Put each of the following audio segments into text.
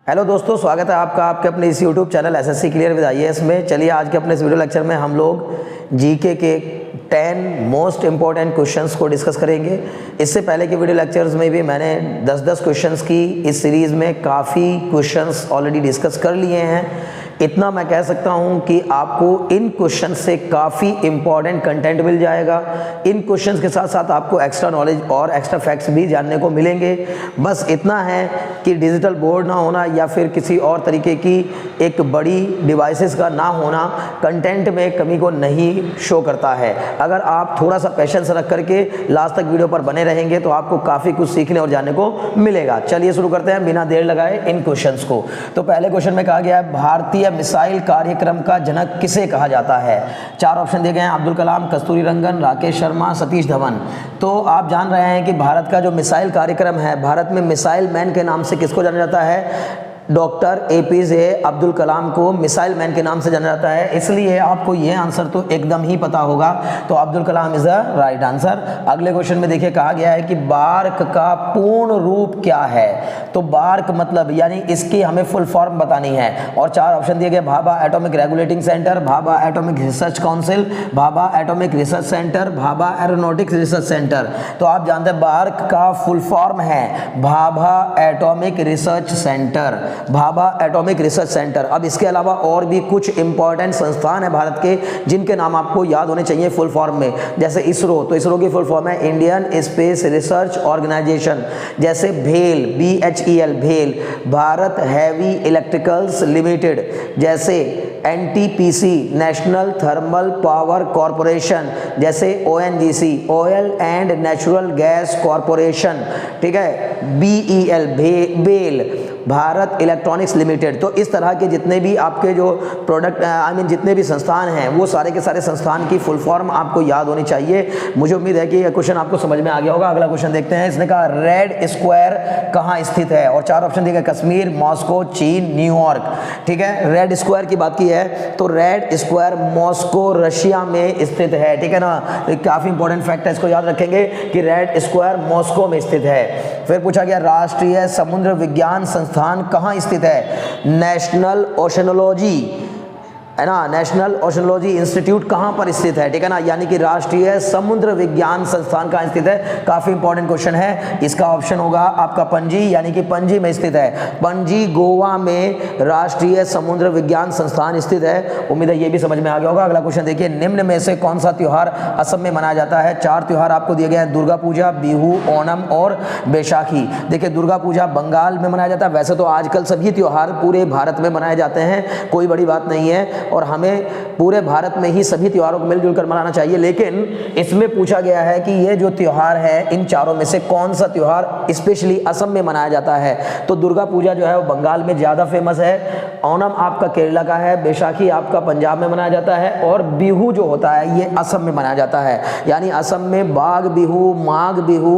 Hello दोस्तों, स्वागत है आपका आपके अपने इस YouTube channel SSC clear with IAS में। चलिए आज के अपने इस वीडियो लेक्चर में हम लोग जीके के 10 मोस्ट इंपॉर्टेंट क्वेश्चंस को डिस्कस करेंगे। इससे पहले के वीडियो लेक्चर्स में भी मैंने 10-10 क्वेश्चंस की इस सीरीज़ में काफ़ी क्वेश्चंस ऑलरेडी डिस्कस कर लिए हैं। इतना मैं कह सकता हूं कि आपको इन क्वेश्चन से काफ़ी इंपॉर्टेंट कंटेंट मिल जाएगा। इन क्वेश्चंस के साथ साथ आपको एक्स्ट्रा नॉलेज और एक्स्ट्रा फैक्ट्स भी जानने को मिलेंगे। बस इतना है कि डिजिटल बोर्ड ना होना या फिर किसी और तरीके की एक बड़ी डिवाइसेस का ना होना कंटेंट में कमी को नहीं शो करता है। अगर आप थोड़ा सा पेशेंस रख करके लास्ट तक वीडियो पर बने रहेंगे तो आपको काफ़ी कुछ सीखने और जानने को मिलेगा। चलिए शुरू करते हैं बिना देर लगाए इन क्वेश्चंस को। तो पहले क्वेश्चन में कहा गया है भारतीय मिसाइल कार्यक्रम का जनक किसे कहा जाता है। 4 ऑप्शन दिए गए हैं, अब्दुल कलाम, कस्तूरी रंगन, राकेश शर्मा, सतीश धवन। तो आप जान रहे हैं कि भारत का जो मिसाइल कार्यक्रम है, भारत में मिसाइल मैन के नाम से किसको जाना जाता है? डॉक्टर एपीजे अब्दुल कलाम को मिसाइल मैन के नाम से जाना जाता है। इसलिए आपको ये आंसर तो एकदम ही पता होगा, तो Abdul Kalam is the right answer. अगले क्वेश्चन में देखिए कहा गया है कि बार्क का पूर्ण रूप क्या है। तो बार्क मतलब यानी इसकी हमें फुल फॉर्म बतानी है और 4 ऑप्शन दिए गए, Bhabha atomic regulating centre, Bhabha atomic research council, Bhabha atomic research centre, Bhabha aeronautics research centre. तो आप जानते हैं बार्क का फुल फॉर्म है Bhabha atomic research centre, Bhabha atomic research centre. अब इसके अलावा और भी कुछ इंपॉर्टेंट संस्थान है भारत के जिनके नाम आपको याद होने चाहिए फुल फॉर्म में, जैसे इसरो। तो इसरो की फुल फॉर्म है इंडियन स्पेस रिसर्च ऑर्गेनाइजेशन। जैसे भेल, BHEL भेल, भारत हैवी इलेक्ट्रिकल्स लिमिटेड। जैसे NTPC national thermal power corporation. जैसे ONGC oil and natural gas corporation, ठीक है। BEL BEL, Bharat electronics limited. तो इस तरह के जितने भी आपके जो प्रोडक्ट जितने भी संस्थान हैं वो सारे के सारे संस्थान की फुल फॉर्म आपको याद होनी चाहिए। मुझे उम्मीद है कि यह क्वेश्चन आपको समझ में आ गया होगा। अगला क्वेश्चन देखते हैं। इसने कहा रेड स्क्वायर कहाँ स्थित है और 4 ऑप्शन दिए गए, कश्मीर, मॉस्को, चीन, न्यूयॉर्क। ठीक है, रेड स्क्वायर की बात की है तो रेड स्क्वायर मॉस्को रशिया में स्थित है। ठीक है ना, काफी इंपॉर्टेंट फैक्ट है, इसको याद रखेंगे कि रेड स्क्वायर मॉस्को में स्थित है। फिर पूछा गया राष्ट्रीय समुद्र विज्ञान संस्थान कहाँ स्थित है। नेशनल ओशनोलॉजी है ना, नेशनल ओशनोलॉजी इंस्टीट्यूट कहाँ पर स्थित है। ठीक है ना, यानी कि राष्ट्रीय समुद्र विज्ञान संस्थान कहाँ स्थित है। काफी इंपॉर्टेंट क्वेश्चन है। इसका ऑप्शन होगा आपका पणजी, यानी कि पणजी में स्थित है। पणजी गोवा में राष्ट्रीय समुद्र विज्ञान संस्थान स्थित है। उम्मीद है ये भी समझ में आ गया होगा। अगला क्वेश्चन देखिए, निम्न में से कौन सा त्योहार असम में मनाया जाता है। 4 त्योहार आपको दिए गए हैं, दुर्गा पूजा, बिहू, ओणम और बैसाखी। देखिए दुर्गा पूजा बंगाल में मनाया जाता है। वैसे तो आजकल सभी त्योहार पूरे भारत में मनाए जाते हैं, कोई बड़ी बात नहीं है और हमें पूरे भारत में ही सभी त्योहारों को मिलजुल कर मनाना चाहिए। लेकिन इसमें पूछा गया है कि ये जो त्योहार है इन चारों में से कौन सा त्योहार स्पेशली असम में मनाया जाता है। तो दुर्गा पूजा जो है वो बंगाल में ज़्यादा फेमस है, ओणम आपका केरला का है, बैसाखी आपका पंजाब में मनाया जाता है और बिहू जो होता है ये असम में मनाया जाता है। यानी असम में बाघ बिहू, माघ बिहू,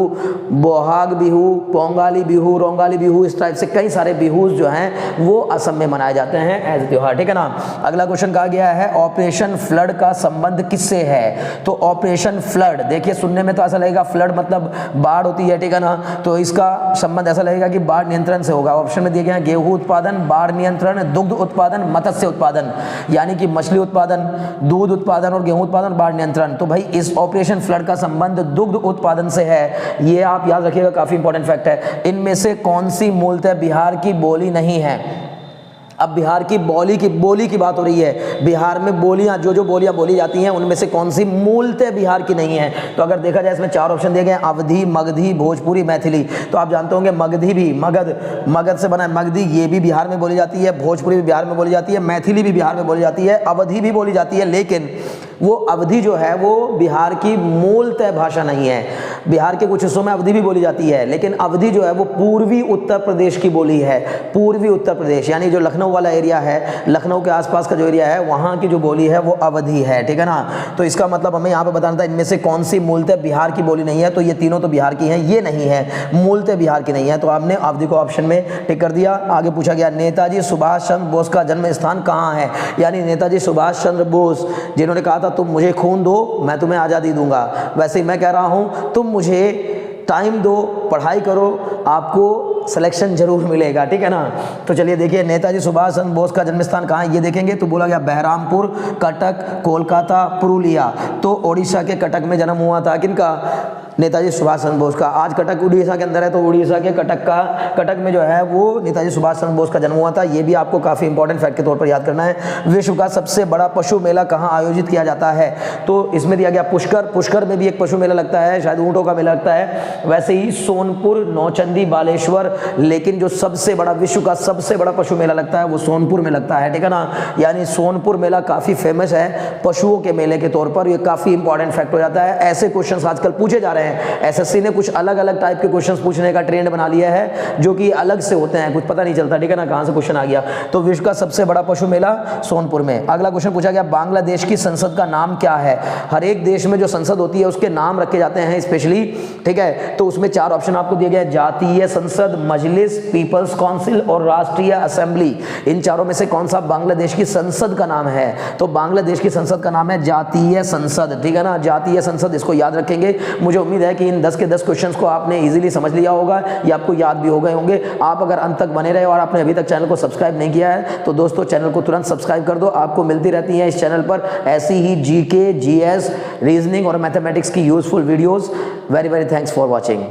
बोहाग बिहू, पोंगाली बिहू, रोंगाली बिहू, इस टाइप से कई सारे बिहूज जो हैं वो असम में मनाए जाते हैं एज त्योहार। ठीक है ना। अगला क्वेश्चन कहा गया है ऑपरेशन फ्लड का संबंध किससे है। तो ऑपरेशन फ्लड, देखिए सुनने में तो ऐसा लगेगा फ्लड मतलब बाढ़ होती है, ठीक है ना, तो इसका संबंध ऐसा लगेगा कि बाढ़ नियंत्रण से होगा। ऑप्शन में दिए गए हैं गेहूं उत्पादन, बाढ़ नियंत्रण, दुग्ध उत्पादन, मत्स्य उत्पादन। यानी कि मछली उत्पादन, दूध उत्पादन और गेहूं उत्पादन, बाढ़ नियंत्रण। तो भाई इस ऑपरेशन फ्लड का संबंध दुग्ध उत्पादन से है, ये आप याद रखिएगा, काफी इंपॉर्टेंट फैक्ट है। इनमें से कौन सी मूलतः बिहार की बोली नहीं है। अब बिहार की बोली की बात हो रही है। बिहार में बोलियां जो बोलियां बोली जाती हैं उनमें से कौन सी मूलतः बिहार की नहीं है। तो अगर देखा जाए इसमें 4 ऑप्शन दिए गए, अवधी, मगधी, भोजपुरी, मैथिली। तो आप जानते होंगे मगधी भी, मगध से बना है मगधी, ये भी बिहार में बोली जाती है, भोजपुरी भी बिहार में बोली जाती है, मैथिली भी बिहार में बोली जाती है, अवधी भी बोली जाती है। लेकिन वो अवधी जो है वो बिहार की मूलतः भाषा नहीं है। बिहार के कुछ हिस्सों में अवधी भी बोली जाती है, लेकिन अवधी जो है वो पूर्वी उत्तर प्रदेश की बोली है। पूर्वी उत्तर प्रदेश यानी जो लखनऊ वाला एरिया है, लखनऊ के आसपास का जो एरिया है वहाँ की जो बोली है वो अवधी है। ठीक है ना। तो इसका मतलब हमें यहाँ पे बताना था इनमें से कौन सी मूलतः बिहार की बोली नहीं है। तो ये तीनों तो बिहार की हैं, ये नहीं है, मूलतः बिहार की नहीं है। तो आपने अवधी को ऑप्शन में टिक कर दिया। आगे पूछा गया नेताजी सुभाष चंद्र बोस का जन्म स्थान कहाँ है। यानी नेताजी सुभाष चंद्र बोस जिन्होंने कहा था तुम मुझे खून दो मैं तुम्हें आज़ादी दूंगा, वैसे ही मैं कह रहा हूँ तुम मुझे टाइम दो, पढ़ाई करो, आपको सिलेक्शन जरूर मिलेगा, ठीक है ना। तो चलिए देखिए, नेताजी सुभाष चंद्र बोस का जन्म स्थान कहाँ है ये देखेंगे, तो बोला गया बहरामपुर, कटक, कोलकाता, पुरुलिया। तो ओडिशा के कटक में जन्म हुआ था किनका, नेताजी सुभाष चंद्र बोस का। आज कटक उड़ीसा के अंदर है, तो उड़ीसा के कटक में जो है वो नेताजी सुभाष चंद्र बोस का जन्म हुआ था। ये भी आपको काफ़ी इंपॉर्टेंट फैक्ट के तौर पर याद करना है। विश्व का सबसे बड़ा पशु मेला कहाँ आयोजित किया जाता है, तो इसमें दिया गया पुष्कर में भी एक पशु मेला लगता है, शायद ऊँटों का मेला लगता है। वैसे ही सोनपुर, नौचंदी, बालेश्वर, लेकिन जो सबसे बड़ा, विश्व का सबसे बड़ा पशु मेला लगता है वो सोनपुर में लगता है, ठीक है ना। यानी सोनपुर मेला काफ़ी फेमस है पशुओं के मेले के तौर पर। ये काफ़ी इंपॉर्टेंट फैक्ट हो जाता है। ऐसे क्वेश्चन आजकल पूछे जा रहे हैं। एसएससी ने कुछ अलग अलग टाइप के क्वेश्चंस पूछने का ट्रेंड बना लिया है, जो कि अलग से होते हैं, कुछ पता नहीं चलता, ठीक है ना, कहां से क्वेश्चन आ गया। तो विश्व का सबसे बड़ा पशु मेला सोनपुर में। अगला क्वेश्चन पूछा गया, बांग्लादेश की संसद का नाम क्या है। हर एक देश में जो संसद होती है उसके नाम रखे जाते हैं स्पेशली, ठीक है। तो उसमें 4 ऑप्शन आपको दिए गए, जातीय संसद, मजलिस, पीपल्स काउंसिल और राष्ट्रीय असेंबली। इन चारों में से कौन सा बांग्लादेश की संसद का नाम है, तो बांग्लादेश की संसद का नाम है जातीय संसद, ठीक है ना, जातीय संसद। इसको याद रखेंगे। मुझे उम्मीद है कि इन 10 के 10 क्वेश्चंस को आपने इजीली समझ लिया होगा, ये आपको याद भी हो गए होंगे। आप अगर अंत तक बने रहे और आपने अभी तक चैनल को सब्सक्राइब नहीं किया है तो दोस्तों चैनल को तुरंत सब्सक्राइब कर दो। आपको मिलती रहती है इस चैनल पर ऐसी ही जीके, जीएस, रीजनिंग और मैथमेटिक्स की useful videos. Very very thanks for watching.